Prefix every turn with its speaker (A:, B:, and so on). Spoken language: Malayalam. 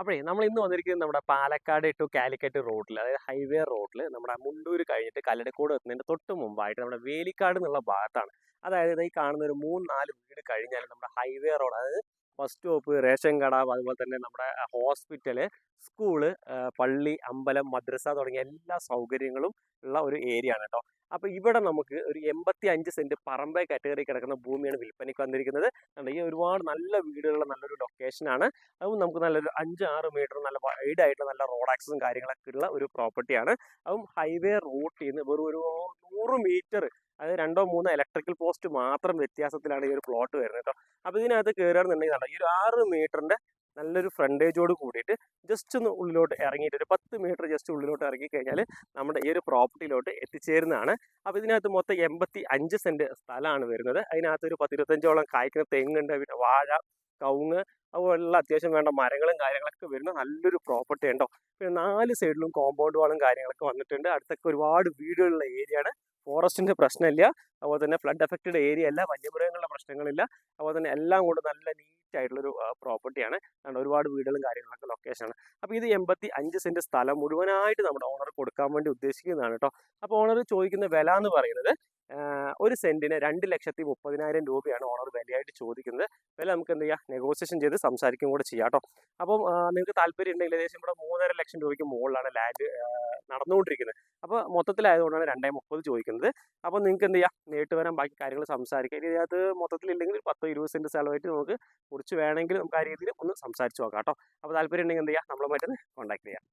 A: അപ്പോഴേ നമ്മൾ ഇന്ന് വന്നിരിക്കുന്നത് നമ്മുടെ പാലക്കാട് ടു കാലിക്കറ്റ് റോഡിൽ, അതായത് ഹൈവേ റോഡിൽ, നമ്മുടെ മുണ്ടൂര് കഴിഞ്ഞിട്ട് കല്ലടക്കോട് എത്തുന്നതിന്റെ തൊട്ട് മുമ്പായിട്ട് നമ്മുടെ വേലിക്കാട് എന്നുള്ള ഭാഗത്താണ്. അതായത് ഈ കാണുന്ന ഒരു 3-4 വീട് കഴിഞ്ഞാൽ നമ്മുടെ ഹൈവേ റോഡ്, അതായത് ബസ് സ്റ്റോപ്പ്, റേഷൻ കട, അതുപോലെ തന്നെ നമ്മുടെ ഹോസ്പിറ്റല്, സ്കൂള്, പള്ളി, അമ്പലം, മദ്രസ തുടങ്ങിയ എല്ലാ സൗകര്യങ്ങളും ഉള്ള ഒരു ഏരിയ ആണ് കേട്ടോ. അപ്പൊ ഇവിടെ നമുക്ക് ഒരു 85 സെന്റ് പറമ്പ് കാറ്റഗറി കിടക്കുന്ന ഭൂമിയാണ് വിൽപ്പനയ്ക്ക് വന്നിരിക്കുന്നത്. ഈ ഒരുപാട് നല്ല വീടുകളുള്ള നല്ലൊരു ലൊക്കേഷനാണ്. അതും നമുക്ക് നല്ലൊരു 5-6 മീറ്റർ നല്ല വൈഡ് ആയിട്ടുള്ള നല്ല റോഡ് ആക്സസും കാര്യങ്ങളൊക്കെ ഉള്ള ഒരു പ്രോപ്പർട്ടിയാണ്. അതും ഹൈവേ റൂട്ടിൽ നിന്ന് വെറും ഒരു 100 മീറ്റർ, അതായത് 2-3 ഇലക്ട്രിക്കൽ പോസ്റ്റ് മാത്രം വ്യത്യാസത്തിലാണ് ഈ ഒരു പ്ലോട്ട് വരുന്നത് കേട്ടോ. അപ്പൊ ഇതിനകത്ത് കയറുകയാണെന്നുണ്ടെങ്കിൽ ഈ ഒരു 6 മീറ്ററിന്റെ നല്ലൊരു ഫ്രണ്ടേജോട് കൂടിയിട്ട് ജസ്റ്റ് ഒന്ന് ഉള്ളിലോട്ട് ഇറങ്ങിയിട്ട് ഒരു 10 മീറ്റർ ജസ്റ്റ് ഉള്ളിലോട്ട് ഇറങ്ങി കഴിഞ്ഞാൽ നമ്മുടെ ഈ ഒരു പ്രോപ്പർട്ടിയിലോട്ട് എത്തിച്ചേരുന്നതാണ്. അപ്പോൾ ഇതിനകത്ത് മൊത്തം 85 സെന്റ് സ്ഥലമാണ് വരുന്നത്. അതിനകത്ത് ഒരു 10-25ഓളം കായ്ക്കുന്ന തെങ്ങുണ്ട്, പിന്നെ വാഴ, കവുങ്ങ്, അതുപോലുള്ള അത്യാവശ്യം വേണ്ട മരങ്ങളും കാര്യങ്ങളൊക്കെ വരുന്ന നല്ലൊരു പ്രോപ്പർട്ടി ഉണ്ടോ. പിന്നെ 4 സൈഡിലും കോമ്പൗണ്ട് വാളും കാര്യങ്ങളൊക്കെ വന്നിട്ടുണ്ട്. അടുത്തൊക്കെ ഒരുപാട് വീടുകളുള്ള ഏരിയയാണ്. ഫോറസ്റ്റിന്റെ പ്രശ്നമില്ല, അതുപോലെ തന്നെ ഫ്ലഡ് എഫക്റ്റഡ് ഏരിയ അല്ല, വന്യമൃഗങ്ങളുടെ പ്രശ്നങ്ങളില്ല. അതുപോലെ തന്നെ എല്ലാം കൊണ്ട് നല്ല നീറ്റ് ആയിട്ടുള്ളൊരു പ്രോപ്പർട്ടിയാണ്. ഒരുപാട് വീടുകളും കാര്യങ്ങളൊക്കെ ലൊക്കേഷനാണ്. അപ്പോൾ ഇത് 85 സെന്റ് സ്ഥലം മുഴുവനായിട്ട് നമ്മുടെ ഓണർ കൊടുക്കാൻ വേണ്ടി ഉദ്ദേശിക്കുന്നതാണ് കേട്ടോ. അപ്പോൾ ഓണർ ചോദിക്കുന്ന വില എന്ന് പറയുന്നത് ഒരു സെന്റിന് 2,30,000 രൂപയാണ് ഓണർ വിലയായിട്ട് ചോദിക്കുന്നത്. വില നമുക്ക് എന്ത് ചെയ്യാം, നെഗോസിയേഷൻ ചെയ്ത് സംസാരിക്കും കൂടെ ചെയ്യാം കേട്ടോ. അപ്പം നിങ്ങൾക്ക് താല്പര്യം ഉണ്ടെങ്കിൽ ഏകദേശം ഇവിടെ 3.5 ലക്ഷം രൂപയ്ക്ക് മുകളിലാണ് ലാൻഡ് നടന്നുകൊണ്ടിരിക്കുന്നത്. അപ്പോൾ മൊത്തത്തിലായതുകൊണ്ടാണ് 2,30,000 ചോദിക്കുന്നത്. അപ്പോൾ നിങ്ങൾക്ക് എന്ത് ചെയ്യാം, നേരിട്ട് വരാൻ ബാക്കി കാര്യങ്ങൾ സംസാരിക്കാം. ഇനി ഇതിനകത്ത് മൊത്തത്തിലില്ലെങ്കിൽ 10-20 സെന്റ് സ്ഥലമായിട്ട് നമുക്ക് കുറിച്ച് വേണമെങ്കിൽ നമുക്ക് ആ രീതിയിൽ ഒന്ന് സംസാരിച്ച് നോക്കാം കേട്ടോ. അപ്പോൾ താല്പര്യം ഉണ്ടെങ്കിൽ എന്ത് ചെയ്യാം, നമ്മളെ മറ്റൊന്ന് കോൺടാക്ട് ചെയ്യാം.